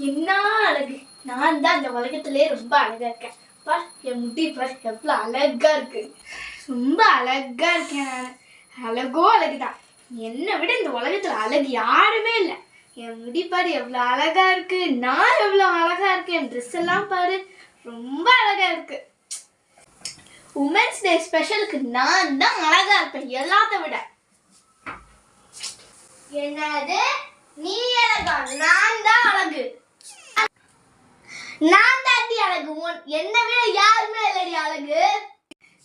என்ன அழகு! நான் தான் இந்த உலகத்திலே ரொம்ப அழகா இருக்கேன். பார், என் முடி பார் எவ்வளோ அழகா இருக்கு. ரொம்ப அழகா இருக்கேன் நான். அழகோ அழகுதான். என்னை விட இந்த உலகத்துல அழகு யாருமே இல்லை. என் முடி பாரு எவ்வளோ அழகா இருக்கு. நான் எவ்வளோ அழகா இருக்கேன். என் ட்ரெஸ் எல்லாம் பாரு ரொம்ப அழகா இருக்கு. உமன்ஸ் டே ஸ்பெஷலுக்கு நான் தான் அழகா இருப்பேன் எல்லாத்த விட. என்னது நீ அழகா? நான் தான் அழகு. நான் தாண்டி அழகு. என்னை விட யாருமே இல்லடி அழகு.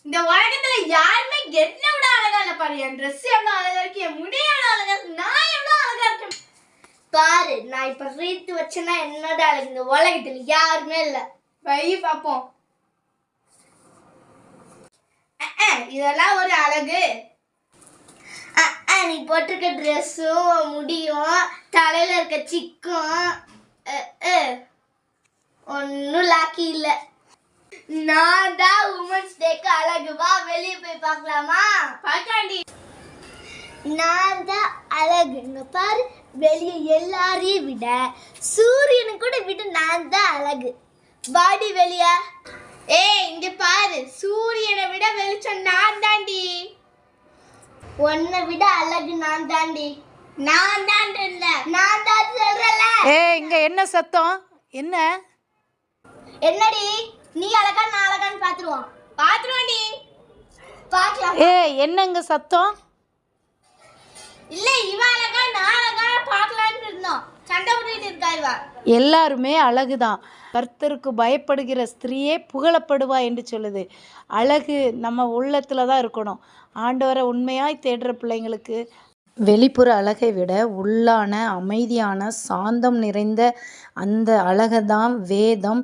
இந்த உலகத்துல யாருமே என்னை விட அழகா இல்லை. பாரு, என் ட்ரெஸ் எவ்வளவு அழகா இருக்கு, என் முடி எவ்வளவு அழகா இருக்கு, நான் எவ்வளவு அழகா இருக்கேன் பாரு. நான் இப்ப ரீத்து வச்சேன்னா என்னோட அழகு இந்த உலகத்துல யாருமே இல்லை. வை பார்ப்போம். இதெல்லாம் ஒரு அழகு? நீ போட்டிருக்க ட்ரெஸ்ஸும் முடியும் தலையில இருக்க சிக்கும் ஒன்னும் லாக்கி இல்ல. நான் தான் உமன்ஸ் டேக்கு அழகு. வா வெளியே போய் பார்க்கலாமா? பார்க்காண்டி. நான் தான் அழகு. இங்க பாரு, வெளியே எல்லாரையும் விட சூரியனை கூட விட நான் தான் அழகு. பாடி வெளியா? இங்க பாரு, சூரியனை விட வெளிச்சம் நான் தாண்டி. உன்னை விட அழகு நான் தாண்டி. நான் தான் இல்ல, நான் தான் சொல்றல. இங்க என்ன சத்தம்? என்ன என்னடி? நீ அழகா நான் அழகான்னு பாத்துருவோம்டி. பார்க்கலாம். என்னங்க சத்தம்? இல்ல, இவ அழகா நான் அழகா பார்க்கலான்னு இருந்தோம். சண்டை போட்டுட்டு இருக்கா இவ. எல்லாருமே அழகுதான். கர்த்தருக்கு பயப்படுகிற ஸ்திரீயே புகழப்படுவா என்று சொல்லுது. அழகு நம்ம உள்ளத்துல தான் இருக்கணும். ஆண்டவரை உண்மையாய் தேடுற பிள்ளைங்களுக்கு வெளிப்புற அழகை விட உள்ளான அமைதியான சாந்தம் நிறைந்த அந்த அழகை தான் வேதம்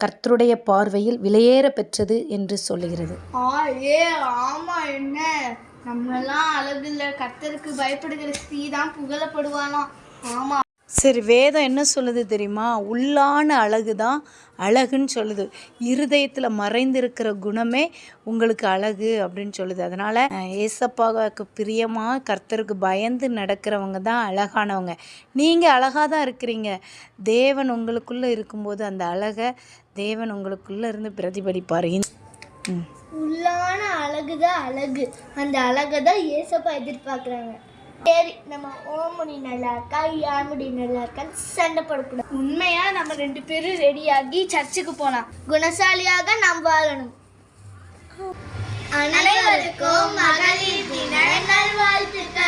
கர்த்தருடைய பார்வையில் விலையேற பெற்றது என்று சொல்லுகிறது. ஆமா, என்ன நம்மெல்லாம் அழகு இல்லை, கர்த்தருக்கு பயப்படுகிற ஸ்திரீ தான் புகழப்படுவானாம். ஆமா. சரி, வேதம் என்ன சொல்லுது தெரியுமா? உள்ளான அழகு தான் அழகுன்னு சொல்லுது. இருதயத்தில் மறைந்திருக்கிற குணமே உங்களுக்கு அழகு அப்படின்னு சொல்லுது. அதனால் ஏசப்பாவுக்கு பிரியமாக கர்த்தருக்கு பயந்து நடக்கிறவங்க தான் அழகானவங்க. நீங்கள் அழகாக தான் இருக்கிறீங்க. தேவன் உங்களுக்குள்ளே இருக்கும்போது அந்த அழகை தேவன் உங்களுக்குள்ளே இருந்து பிரதிபலிப்பார். உள்ளான அழகுதான் அழகு. அந்த அழகை தான் ஏசப்பா எதிர்பார்க்குறாங்க. சரி, நம்ம ஓமுடி நல்லா இருக்கா யாமுடி நல்லா இருக்கான்னு சண்டை போடக்கூடாது. உண்மையா நம்ம 2 பேரும் ரெடியாகி சர்ச்சுக்கு போலாம். குணசாலியாக நாம் வாழணும். அனைவருக்கும் மகளிர் தின நல்வாழ்த்துக்கள்.